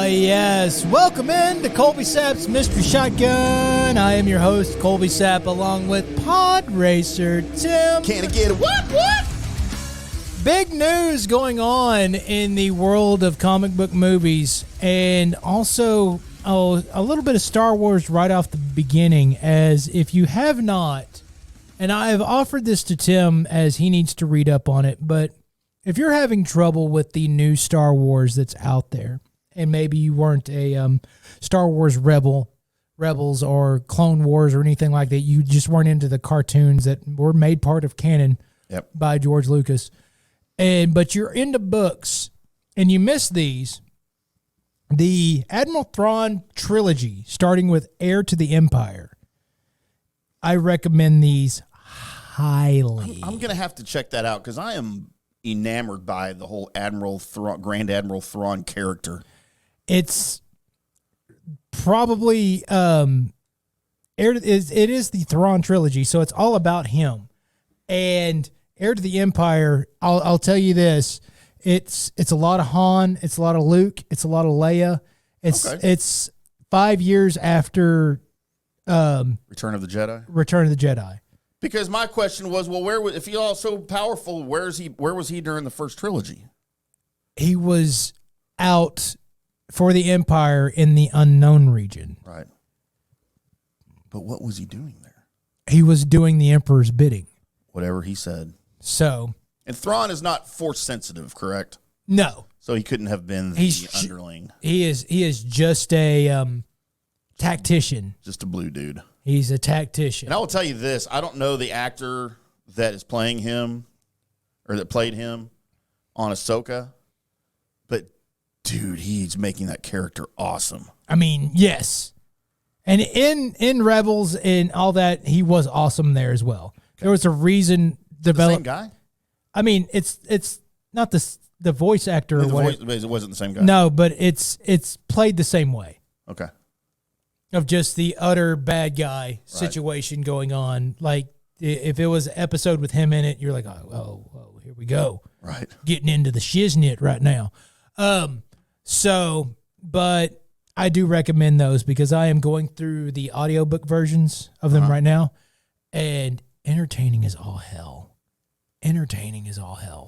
Yes. Welcome in to Colby Sapp's Mystery Shotgun. I am your host, Colby Sapp, along with Pod Racer Tim. Can I get a what? Big news going on in the world of comic book movies, and also a little bit of Star Wars right off the beginning, as if you have not, and I have offered this to Tim as he needs to read up on it, but if you're having trouble with the new Star Wars that's out there, and maybe you weren't a Star Wars Rebels or Clone Wars or anything like that, you just weren't into the cartoons that were made part of canon by George Lucas, but you're into books and you miss these, the Admiral Thrawn trilogy, starting with Heir to the Empire, I recommend these highly. I'm going to have to check that out because I am enamored by the whole Grand Admiral Thrawn character. It's probably it is the Thrawn trilogy, so it's all about him. And Heir to the Empire, I'll tell you this, it's a lot of Han, it's a lot of Luke, it's a lot of Leia. It's 5 years after Return of the Jedi. Because my question was, well, if he all so powerful, where was he during the first trilogy? He was out for the Empire in the unknown region. Right. But what was he doing there? He was doing the Emperor's bidding. Whatever he said. So. And Thrawn is not force sensitive, correct? No. So he couldn't have been the underling. He is just a tactician. Just a blue dude. He's a tactician. And I will tell you this, I don't know the actor that is playing him or that played him on Ahsoka, but dude, he's making that character awesome. I mean, yes. And in Rebels and all that, he was awesome there as well. Okay. There was a reason developed. The same guy? I mean, it's not the voice actor or whatever. It wasn't the same guy. No, but it's played the same way. Okay. Of just the utter bad guy situation going on. Like, if it was an episode with him in it, you're like, oh, here we go. Right. Getting into the shiznit right now. But I do recommend those because I am going through the audiobook versions of them right now, and entertaining is all hell.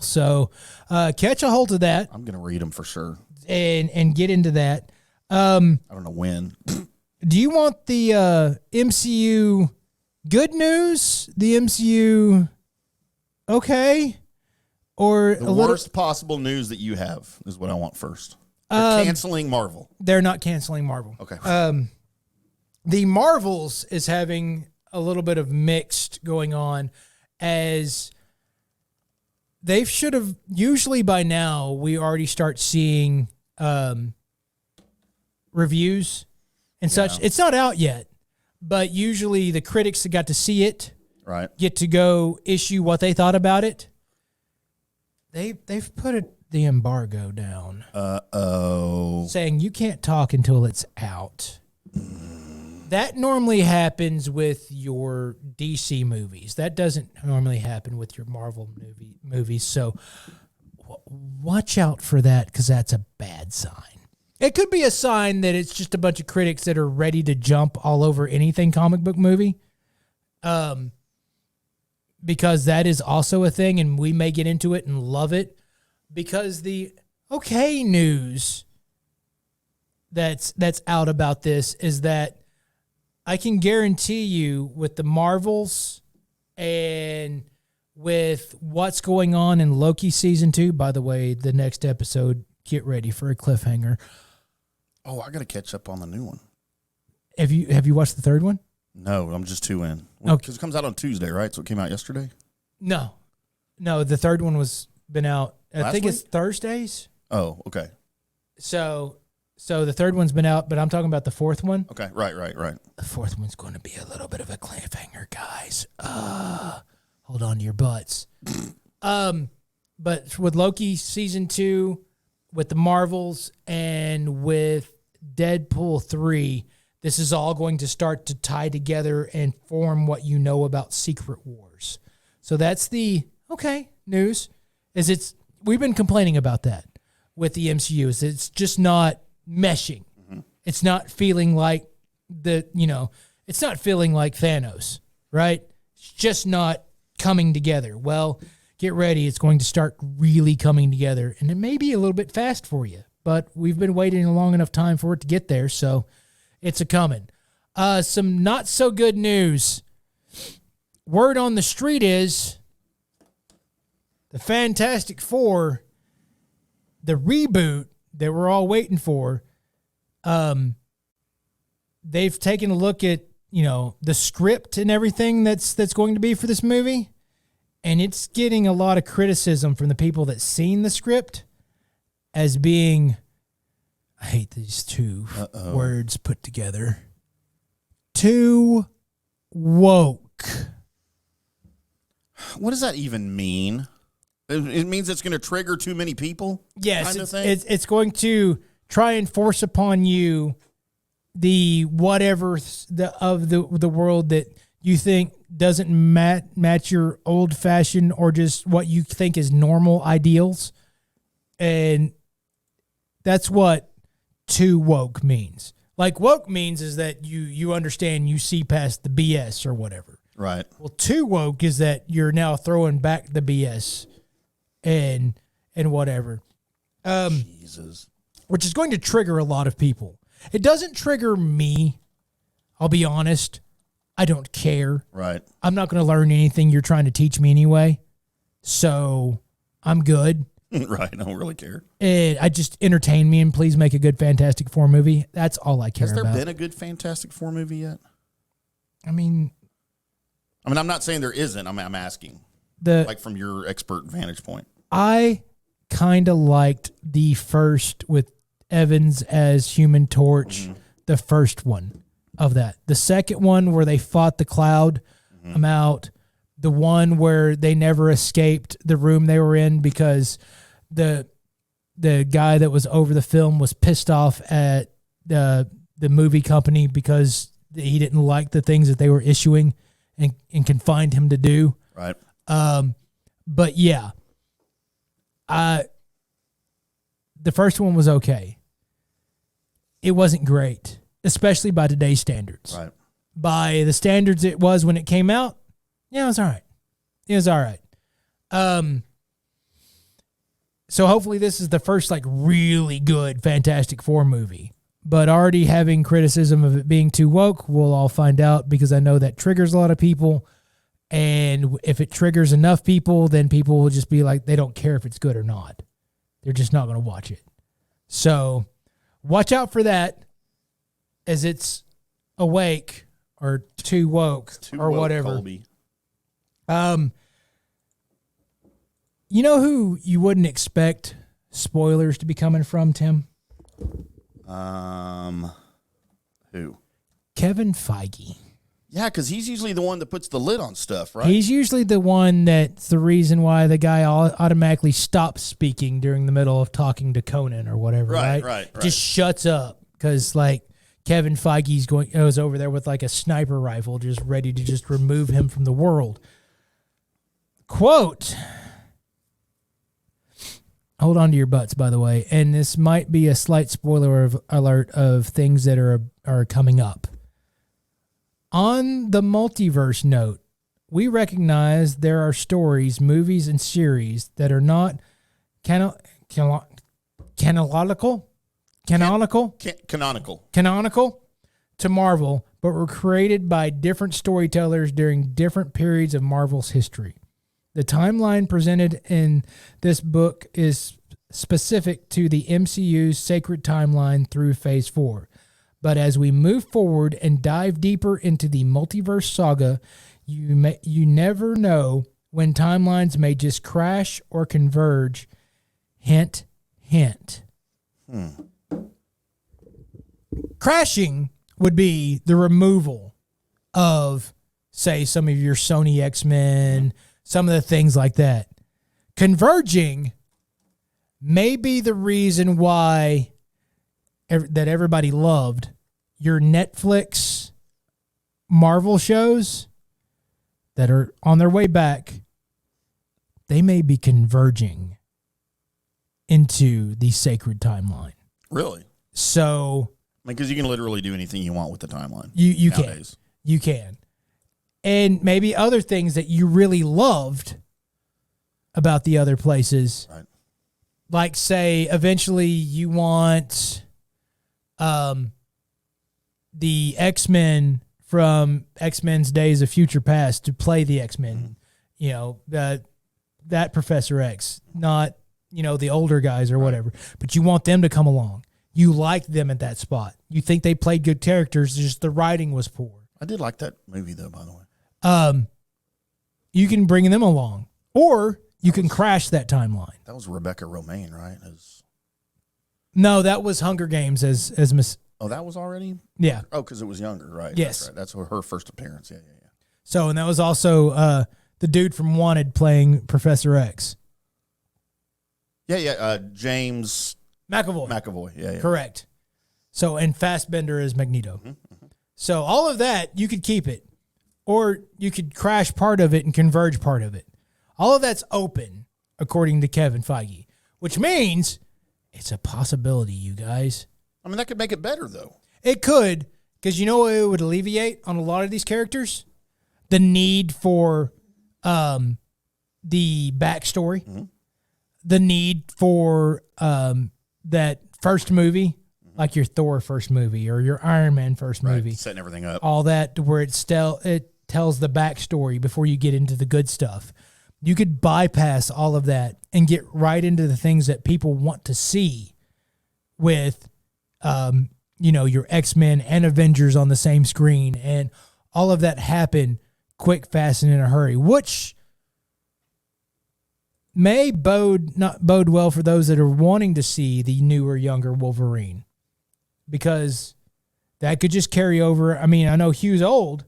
So catch a hold of that. I'm going to read them for sure. And get into that. I don't know when. Do you want the MCU good news? The MCU okay? Or the worst possible news that you have is what I want first. They're canceling Marvel. They're not canceling Marvel. Okay. The Marvels is having a little bit of mixed going on, as they should have, usually by now, we already start seeing reviews and such. It's not out yet, but usually the critics that got to see it get to go issue what they thought about it. They've put the embargo down. Saying you can't talk until it's out. That normally happens with your DC movies. That doesn't normally happen with your Marvel movies. So watch out for that, because that's a bad sign. It could be a sign that it's just a bunch of critics that are ready to jump all over anything comic book movie. Because that is also a thing, and we may get into it and love it. Because the okay news that's out about this is that I can guarantee you, with the Marvels and with what's going on in Loki season 2, by the way, the next episode, get ready for a cliffhanger. Oh, I got to catch up on the new one. Have you watched the third one? No, I'm just too in. Okay. Because it comes out on Tuesday, right? So it came out yesterday? No, the third one was been out. I think it's Thursdays. Oh, okay. So the third one's been out, but I'm talking about the fourth one. Okay, right. The fourth one's going to be a little bit of a cliffhanger, guys. Hold on to your butts. But with Loki season 2, with the Marvels, and with Deadpool 3, this is all going to start to tie together and form what you know about Secret Wars. So that's the news. We've been complaining about that. with the MCU. It's just not meshing. Mm-hmm. It's not feeling like it's not feeling like Thanos, right? It's just not coming together. Well, get ready. It's going to start really coming together, and it may be a little bit fast for you, but we've been waiting a long enough time for it to get there, so it's a-coming. Some not so good news. Word on the street is the Fantastic Four, the reboot that we're all waiting for, they've taken a look at, the script and everything that's going to be for this movie, and it's getting a lot of criticism from the people that seen the script as being, I hate these two words put together, too woke. What does that even mean? It means it's going to trigger too many people? Yes, it's going to try and force upon you the whatever of the world that you think doesn't match your old-fashioned or just what you think is normal ideals. And that's what too woke means. Like, woke means is that you understand, you see past the BS or whatever. Right. Well, too woke is that you're now throwing back the BS and whatever. Jesus. Which is going to trigger a lot of people. It doesn't trigger me. I'll be honest. I don't care. Right. I'm not going to learn anything you're trying to teach me anyway. So I'm good. Right. I don't really care. And I just entertain me and please make a good Fantastic Four movie. That's all I care about. Has there been a good Fantastic Four movie yet? I mean, I'm not saying there isn't. I'm asking. Like from your expert vantage point. I kind of liked the first with Evans as Human Torch, the first one of that. The second one where they fought the Cloud, I'm out. The one where they never escaped the room they were in because the guy that was over the film was pissed off at the movie company because he didn't like the things that they were issuing and confined him to do. Right. But yeah, the first one was okay. It wasn't great, especially by today's standards. Right. By the standards it was when it came out, yeah, it was all right. It was all right. So hopefully this is the first really good Fantastic Four movie. But already having criticism of it being too woke, we'll all find out because I know that triggers a lot of people. And if it triggers enough people, then people will just be like, they don't care if it's good or not. They're just not going to watch it. So watch out for that as it's awake or too woke or whatever. Colby. You know who you wouldn't expect spoilers to be coming from, Tim? Who? Kevin Feige. Yeah, because he's usually the one that puts the lid on stuff, right? He's usually the one that's the reason why the guy automatically stops speaking during the middle of talking to Conan or whatever, right? Right. Just shuts up because, Kevin Feige's goes over there with, a sniper rifle just ready to just remove him from the world. Quote, hold on to your butts, by the way, and this might be a slight spoiler alert of things that are coming up. On the multiverse note, we recognize there are stories, movies, and series that are not canonical to Marvel, but were created by different storytellers during different periods of Marvel's history. The timeline presented in this book is specific to the MCU's sacred timeline through Phase 4. But as we move forward and dive deeper into the multiverse saga, you never know when timelines may just crash or converge. Hint, hint. Crashing would be the removal of, say, some of your Sony X-Men, some of the things like that. Converging may be the reason why that everybody loved your Netflix Marvel shows that are on their way back. They may be converging into the sacred timeline. Really? So, because you can literally do anything you want with the timeline. You nowadays. You can. And maybe other things that you really loved about the other places. Right. Like, say, eventually you want the X-Men from X-Men's Days of Future Past to play the X-Men. Mm-hmm. You know, that Professor X, not, the older guys or whatever. But you want them to come along. You like them at that spot. You think they played good characters, just the writing was poor. I did like that movie, though, by the way. You can bring them along. Or you can crash that timeline. That was Rebecca Romaine, right? No, that was Hunger Games as Miss. Oh, that was already? Yeah. Oh, because it was younger, right? Yes. That's right. That's her first appearance. Yeah. So, and that was also the dude from Wanted playing Professor X. Yeah. James McAvoy. Yeah. Correct. So, and Fassbender is Magneto. Mm-hmm. So, all of that, you could keep it. Or you could crash part of it and converge part of it. All of that's open, according to Kevin Feige, which means it's a possibility, you guys. I mean, that could make it better, though. It could, because you know what it would alleviate on a lot of these characters? The need for the backstory. Mm-hmm. The need for that first movie, like your Thor first movie or your Iron Man first movie. Setting everything up. All that, to where it tells the backstory before you get into the good stuff. You could bypass all of that and get right into the things that people want to see with, your X-Men and Avengers on the same screen, and all of that happen quick, fast, and in a hurry, which may not bode well for those that are wanting to see the newer, younger Wolverine, because that could just carry over. I mean, I know Hugh's old,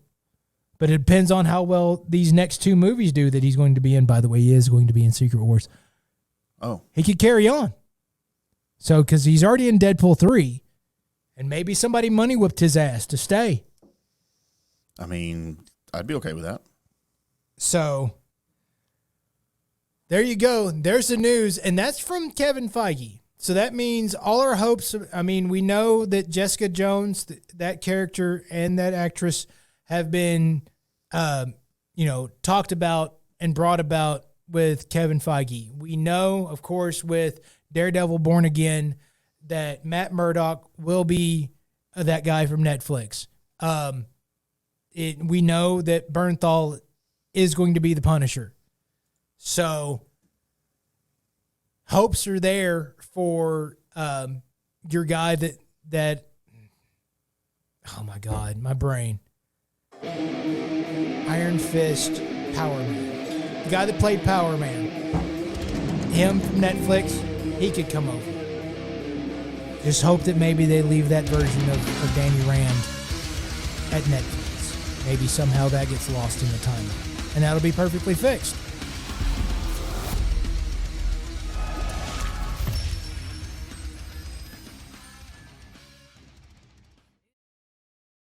but it depends on how well these next two movies do that he's going to be in. By the way, he is going to be in Secret Wars. Oh. He could carry on. So, because he's already in Deadpool 3, and maybe somebody money whipped his ass to stay. I mean, I'd be okay with that. So, there you go. There's the news, and that's from Kevin Feige. So that means all our hopes, we know that Jessica Jones, that character and that actress, have been, talked about and brought about with Kevin Feige. We know, of course, with Daredevil Born Again, that Matt Murdock will be that guy from Netflix. We know that Bernthal is going to be the Punisher. So hopes are there for your guy that. Oh my God, my brain. Iron Fist, Power Man. The guy that played Power Man. Him from Netflix, he could come over. Just hope that maybe they leave that version of Danny Rand at Netflix. Maybe somehow that gets lost in the timeline. And that'll be perfectly fixed.